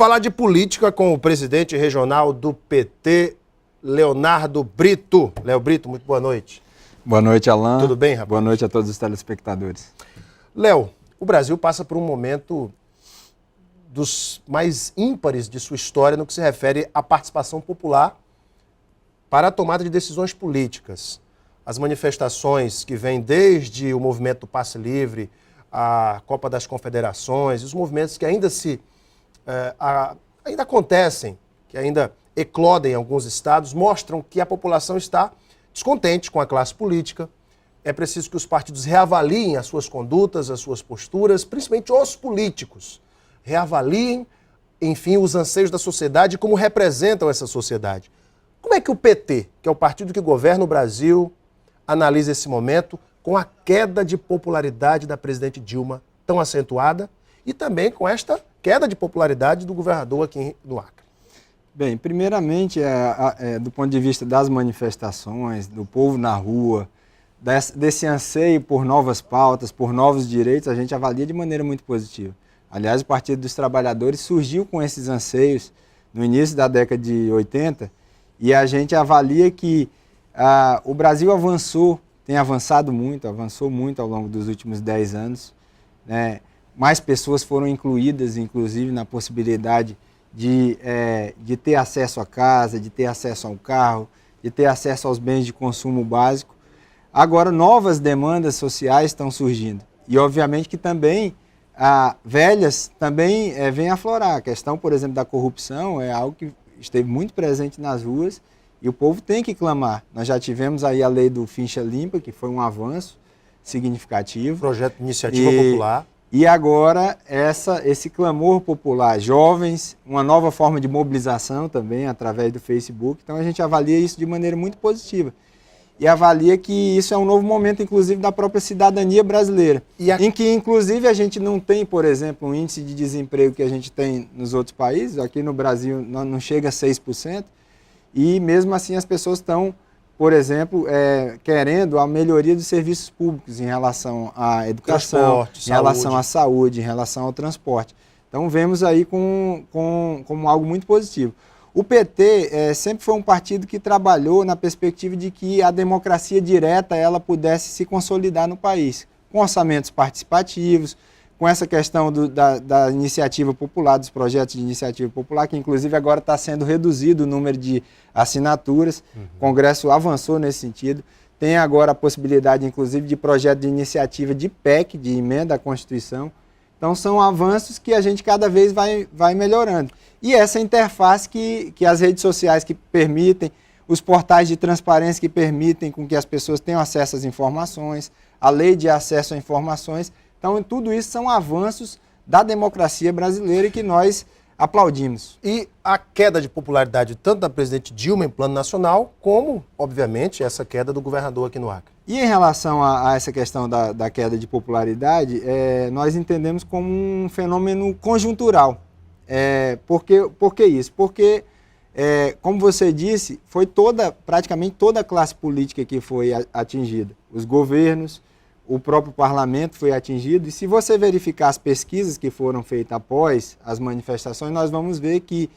falar de política com o presidente regional do PT, Leonardo Brito. Léo Brito, muito boa noite. Boa noite, Alain. Tudo bem, rapaz? Boa noite a todos os telespectadores. Léo, o Brasil passa por um momento dos mais ímpares de sua história no que se refere à participação popular para a tomada de decisões políticas. As manifestações que vêm desde o movimento do Passe Livre, a Copa das Confederações, os movimentos que ainda ainda acontecem, que ainda eclodem em alguns estados, mostram que a população está descontente com a classe política. É preciso que os partidos reavaliem as suas condutas, as suas posturas, principalmente os políticos. Reavaliem, enfim, os anseios da sociedade e como representam essa sociedade. Como é que o PT, que é o partido que governa o Brasil, analisa esse momento com a queda de popularidade da presidente Dilma tão acentuada e também com esta queda de popularidade do governador aqui no Acre? Bem, primeiramente, do ponto de vista das manifestações, do povo na rua, desse anseio por novas pautas, por novos direitos, a gente avalia de maneira muito positiva. Aliás, o Partido dos Trabalhadores surgiu com esses anseios no início da década de 80 e a gente avalia que o Brasil tem avançado muito, avançou muito ao longo dos últimos 10 anos, né? Mais pessoas foram incluídas, inclusive, na possibilidade de ter acesso à casa, de ter acesso ao carro, de ter acesso aos bens de consumo básico. Agora, novas demandas sociais estão surgindo. E, obviamente, que também velhas também vêm aflorar. A questão, por exemplo, da corrupção é algo que esteve muito presente nas ruas e o povo tem que clamar. Nós já tivemos aí a lei do Ficha Limpa, que foi um avanço significativo. Projeto de iniciativa popular. E agora esse clamor popular, jovens, uma nova forma de mobilização também através do Facebook. Então a gente avalia isso de maneira muito positiva. E avalia que isso é um novo momento, inclusive, da própria cidadania brasileira. Em que, inclusive, a gente não tem, por exemplo, um índice de desemprego que a gente tem nos outros países. Aqui no Brasil não chega a 6%. E mesmo assim as pessoas estão, por exemplo, querendo a melhoria dos serviços públicos em relação à educação, em relação à saúde, em relação ao transporte. Então vemos aí como algo muito positivo. O PT sempre foi um partido que trabalhou na perspectiva de que a democracia direta ela pudesse se consolidar no país, com orçamentos participativos, com essa questão da iniciativa popular, dos projetos de iniciativa popular, que inclusive agora está sendo reduzido o número de assinaturas. O Congresso avançou nesse sentido. Tem agora a possibilidade, inclusive, de projeto de iniciativa de PEC, de emenda à Constituição. Então são avanços que a gente cada vez vai melhorando. E essa interface que as redes sociais que permitem, os portais de transparência que permitem com que as pessoas tenham acesso às informações, a lei de acesso a informações. Então, tudo isso são avanços da democracia brasileira e que nós aplaudimos. E a queda de popularidade tanto da presidente Dilma em plano nacional, como, obviamente, essa queda do governador aqui no Acre. E em relação a essa questão da queda de popularidade, nós entendemos como um fenômeno conjuntural. Por que isso? Porque, como você disse, foi praticamente toda a classe política que foi atingida. Os governos, o próprio parlamento foi atingido, e se você verificar as pesquisas que foram feitas após as manifestações, nós vamos ver que,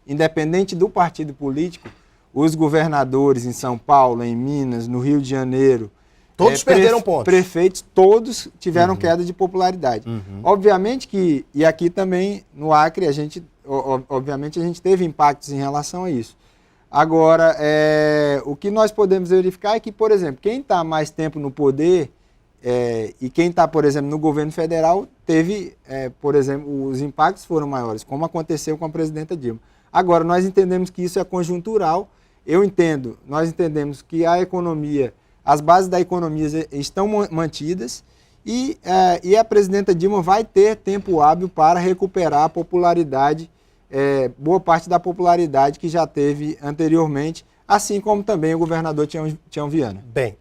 independente do partido político, os governadores em São Paulo, em Minas, no Rio de Janeiro, todos perderam pontos. Prefeitos, todos tiveram queda de popularidade. Obviamente que, e aqui também no Acre, obviamente a gente teve impactos em relação a isso. Agora, o que nós podemos verificar é que, por exemplo, quem está mais tempo no poder e quem está, por exemplo, no governo federal, teve, por exemplo, os impactos foram maiores, como aconteceu com a presidenta Dilma. Agora, nós entendemos que isso é conjuntural, nós entendemos que a economia, as bases da economia estão mantidas e a presidenta Dilma vai ter tempo hábil para recuperar a popularidade, boa parte da popularidade que já teve anteriormente, assim como também o governador Tião Viana. Bem,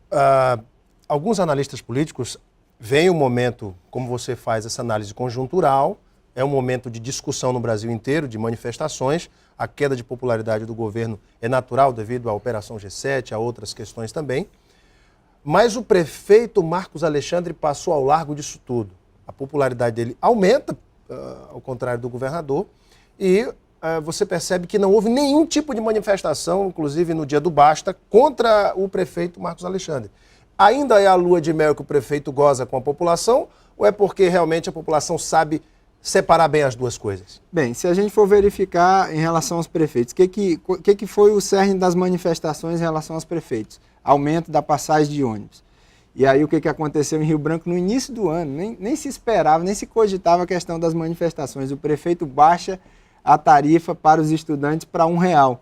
alguns analistas políticos veem o momento, como você faz essa análise conjuntural, é um momento de discussão no Brasil inteiro, de manifestações. A queda de popularidade do governo é natural devido à Operação G7, a outras questões também. Mas o prefeito Marcos Alexandre passou ao largo disso tudo. A popularidade dele aumenta, ao contrário do governador, e você percebe que não houve nenhum tipo de manifestação, inclusive no dia do basta, contra o prefeito Marcos Alexandre. Ainda é a lua de mel que o prefeito goza com a população, ou é porque realmente a população sabe separar bem as duas coisas? Bem, se a gente for verificar em relação aos prefeitos, o que foi o cerne das manifestações em relação aos prefeitos? Aumento da passagem de ônibus. E aí o que aconteceu em Rio Branco no início do ano? Nem se esperava, nem se cogitava a questão das manifestações. O prefeito baixa a tarifa para os estudantes para R$1,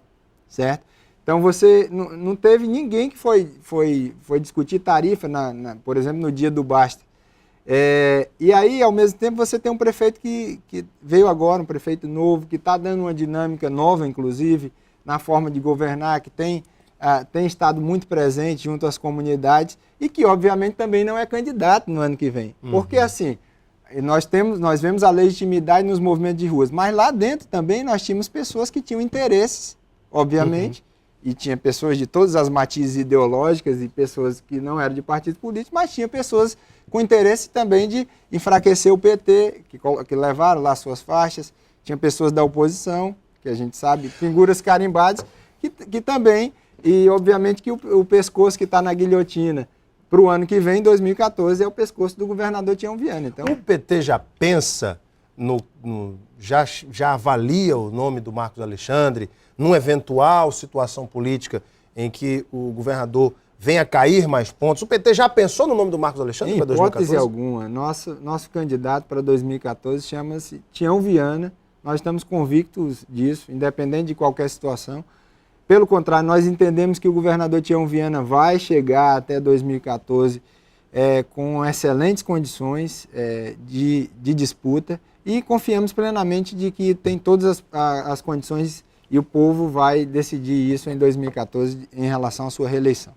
certo? Então você não teve ninguém que foi discutir tarifa, por exemplo, no dia do basta. E aí, ao mesmo tempo, você tem um prefeito que veio agora, um prefeito novo, que está dando uma dinâmica nova, inclusive, na forma de governar, que tem estado muito presente junto às comunidades e que, obviamente, também não é candidato no ano que vem. Porque, assim, nós vemos a legitimidade nos movimentos de ruas, mas lá dentro também nós tínhamos pessoas que tinham interesses, obviamente, e tinha pessoas de todas as matizes ideológicas e pessoas que não eram de partidos políticos, mas tinha pessoas com interesse também de enfraquecer o PT, que levaram lá suas faixas, tinha pessoas da oposição, que a gente sabe, figuras carimbadas, que também, e obviamente que o pescoço que está na guilhotina para o ano que vem, 2014, é o pescoço do governador Tião Viana. Então, o PT já pensa, já avalia o nome do Marcos Alexandre numa eventual situação política em que o governador venha a cair mais pontos? O PT já pensou no nome do Marcos Alexandre para 2014? Em hipótese alguma. Nosso candidato para 2014 chama-se Tião Viana. Nós estamos convictos disso, independente de qualquer situação. Pelo contrário, nós entendemos que o governador Tião Viana vai chegar até 2014 com excelentes condições de disputa e confiamos plenamente de que tem todas as condições e o povo vai decidir isso em 2014 em relação à sua reeleição.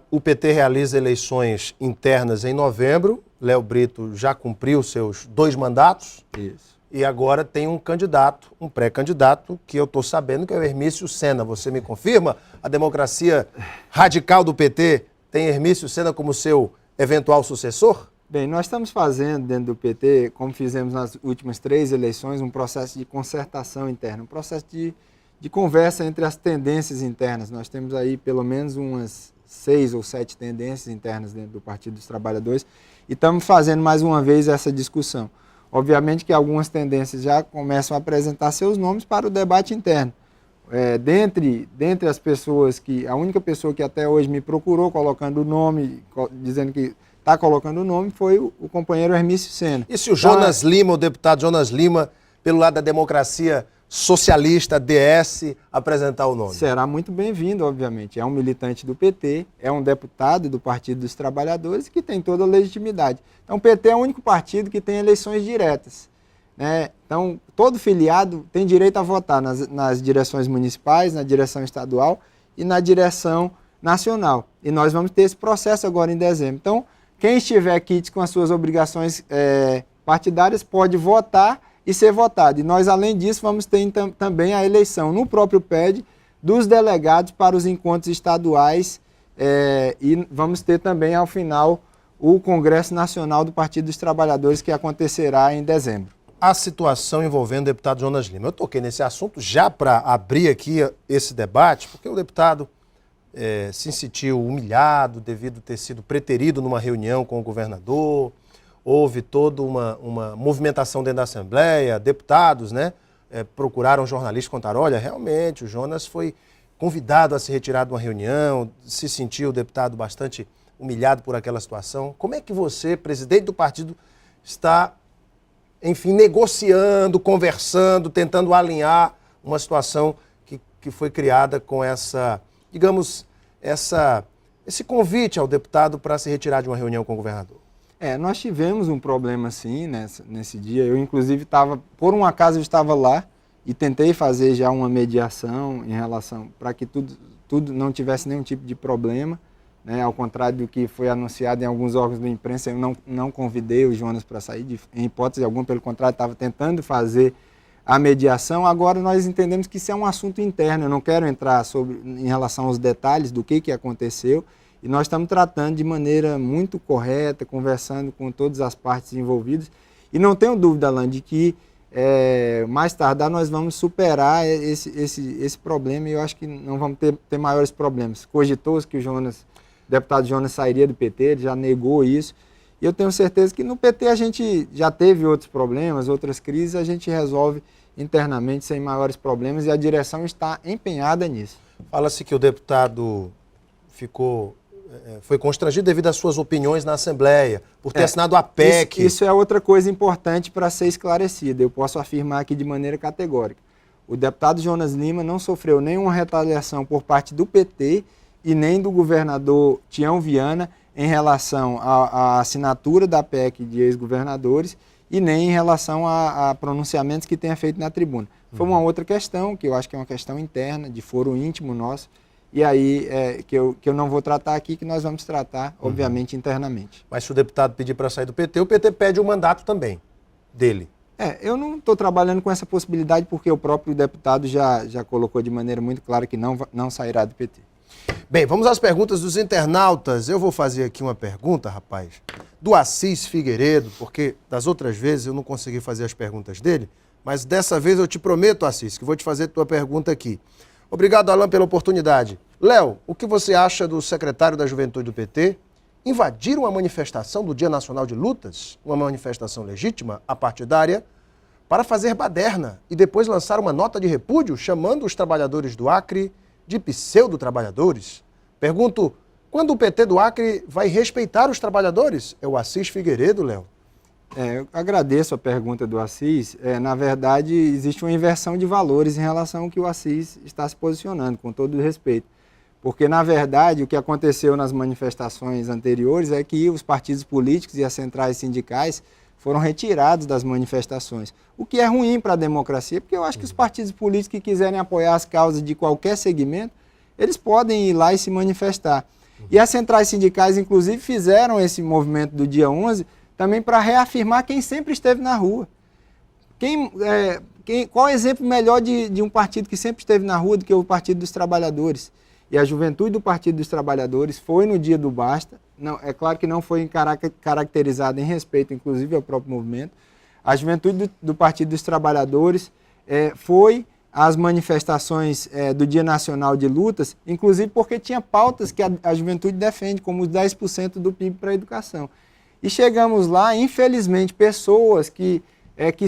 O PT realiza eleições internas em novembro. Léo Brito já cumpriu seus 2 mandatos. Isso. E agora tem um candidato, um pré-candidato, que eu estou sabendo que é o Hermício Senna. Você me confirma? A democracia radical do PT tem Hermício Senna como seu eventual sucessor? Bem, nós estamos fazendo dentro do PT, como fizemos nas últimas 3 eleições, um processo de concertação interna, um processo de conversa entre as tendências internas. Nós temos aí pelo menos umas 6 ou 7 tendências internas dentro do Partido dos Trabalhadores e estamos fazendo mais uma vez essa discussão. Obviamente que algumas tendências já começam a apresentar seus nomes para o debate interno. Dentre as pessoas a única pessoa que até hoje me procurou colocando o nome, dizendo que está colocando o nome, foi o companheiro Hermício Senna. E se o Jonas Lima, o deputado Jonas Lima, pelo lado da democracia socialista, DS, apresentar o nome? Será muito bem-vindo, obviamente. É um militante do PT, é um deputado do Partido dos Trabalhadores que tem toda a legitimidade. Então, o PT é o único partido que tem eleições diretas, né? Então, todo filiado tem direito a votar nas direções municipais, na direção estadual e na direção nacional. E nós vamos ter esse processo agora em dezembro. Então, quem estiver quites com as suas obrigações partidárias pode votar e ser votado. E nós, além disso, vamos ter também a eleição no próprio PED dos delegados para os encontros estaduais e vamos ter também, ao final, o Congresso Nacional do Partido dos Trabalhadores, que acontecerá em dezembro. A situação envolvendo o deputado Jonas Lima. Eu toquei nesse assunto já para abrir aqui esse debate, porque o deputado se sentiu humilhado devido ter sido preterido numa reunião com o governador. Houve toda uma movimentação dentro da Assembleia, deputados, né, procuraram jornalistas e contaram, olha, realmente o Jonas foi convidado a se retirar de uma reunião, se sentiu, o deputado, bastante humilhado por aquela situação. Como é que você, presidente do partido, está, enfim, negociando, conversando, tentando alinhar uma situação que foi criada com essa, digamos, esse convite ao deputado para se retirar de uma reunião com o governador? Nós tivemos um problema sim nesse dia. Eu, inclusive, por um acaso eu estava lá e tentei fazer já uma mediação em relação para que tudo não tivesse nenhum tipo de problema, né? Ao contrário do que foi anunciado em alguns órgãos da imprensa, eu não convidei o Jonas para sair, em hipótese alguma, pelo contrário, estava tentando fazer a mediação. Agora nós entendemos que isso é um assunto interno, eu não quero entrar em relação aos detalhes do que aconteceu. E nós estamos tratando de maneira muito correta, conversando com todas as partes envolvidas. E não tenho dúvida, Alain, de que mais tardar nós vamos superar esse problema e eu acho que não vamos ter maiores problemas. Cogitou-se que o deputado Jonas sairia do PT, ele já negou isso. E eu tenho certeza que no PT a gente já teve outros problemas, outras crises, a gente resolve internamente sem maiores problemas e a direção está empenhada nisso. Fala-se que o deputado foi constrangido devido às suas opiniões na Assembleia, por ter assinado a PEC. Isso é outra coisa importante para ser esclarecida. Eu posso afirmar aqui de maneira categórica. O deputado Jonas Lima não sofreu nenhuma retaliação por parte do PT e nem do governador Tião Viana em relação à assinatura da PEC de ex-governadores e nem em relação a pronunciamentos que tenha feito na tribuna. Foi uma outra questão, que eu acho que é uma questão interna, de foro íntimo nosso, e aí que eu não vou tratar aqui, que nós vamos tratar, obviamente, internamente. Mas se o deputado pedir para sair do PT, o PT pede o mandato também dele. Eu não estou trabalhando com essa possibilidade porque o próprio deputado já colocou de maneira muito clara que não sairá do PT. Bem, vamos às perguntas dos internautas. Eu vou fazer aqui uma pergunta, rapaz, do Assis Figueiredo, porque das outras vezes eu não consegui fazer as perguntas dele, mas dessa vez eu te prometo, Assis, que vou te fazer a tua pergunta aqui. Obrigado, Alain, pela oportunidade. Léo, o que você acha do secretário da Juventude do PT invadir uma manifestação do Dia Nacional de Lutas, uma manifestação legítima, apartidária, para fazer baderna e depois lançar uma nota de repúdio chamando os trabalhadores do Acre de pseudo-trabalhadores? Pergunto, quando o PT do Acre vai respeitar os trabalhadores? É o Assis Figueiredo, Léo. Eu agradeço a pergunta do Assis. Na verdade, existe uma inversão de valores em relação ao que o Assis está se posicionando, com todo o respeito. Porque, na verdade, o que aconteceu nas manifestações anteriores é que os partidos políticos e as centrais sindicais foram retirados das manifestações. O que é ruim para a democracia, porque eu acho que os partidos políticos que quiserem apoiar as causas de qualquer segmento, eles podem ir lá e se manifestar. E as centrais sindicais, inclusive, fizeram esse movimento do dia 11 também para reafirmar quem sempre esteve na rua. Qual é o exemplo melhor de um partido que sempre esteve na rua do que o Partido dos Trabalhadores? E a juventude do Partido dos Trabalhadores foi no dia do basta. Não, é claro que não foi caracterizada em respeito, inclusive, ao próprio movimento. A juventude do Partido dos Trabalhadores foi às manifestações do Dia Nacional de Lutas, inclusive porque tinha pautas que a juventude defende, como os 10% do PIB para a educação. E chegamos lá, infelizmente, pessoas que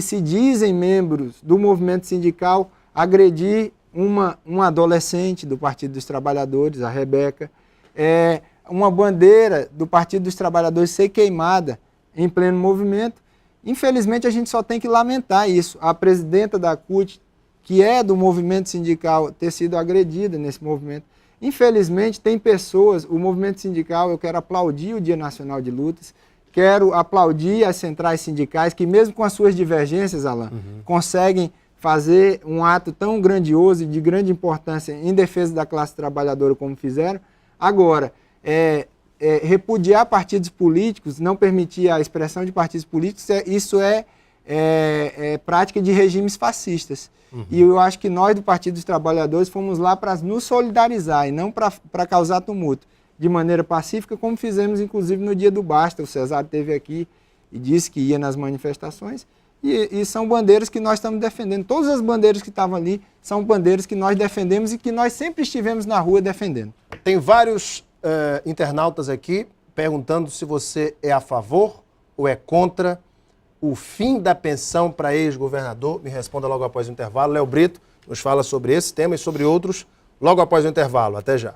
se dizem membros do movimento sindical agredir uma adolescente do Partido dos Trabalhadores, a Rebeca, uma bandeira do Partido dos Trabalhadores ser queimada em pleno movimento. Infelizmente, a gente só tem que lamentar isso. A presidenta da CUT, que é do movimento sindical, ter sido agredida nesse movimento. Infelizmente, tem pessoas, o movimento sindical, eu quero aplaudir o Dia Nacional de Lutas, quero aplaudir as centrais sindicais, que mesmo com as suas divergências, Alain, conseguem fazer um ato tão grandioso e de grande importância em defesa da classe trabalhadora como fizeram. Agora, repudiar partidos políticos, não permitir a expressão de partidos políticos, isso é prática de regimes fascistas. E eu acho que nós do Partido dos Trabalhadores fomos lá para nos solidarizar e não para causar tumulto, de maneira pacífica, como fizemos inclusive no dia do basta. O Cesário esteve aqui e disse que ia nas manifestações. E são bandeiras que nós estamos defendendo. Todas as bandeiras que estavam ali são bandeiras que nós defendemos e que nós sempre estivemos na rua defendendo. Tem vários internautas aqui perguntando se você é a favor ou é contra o fim da pensão para ex-governador. Me responda logo após o intervalo. Léo Brito nos fala sobre esse tema e sobre outros logo após o intervalo. Até já.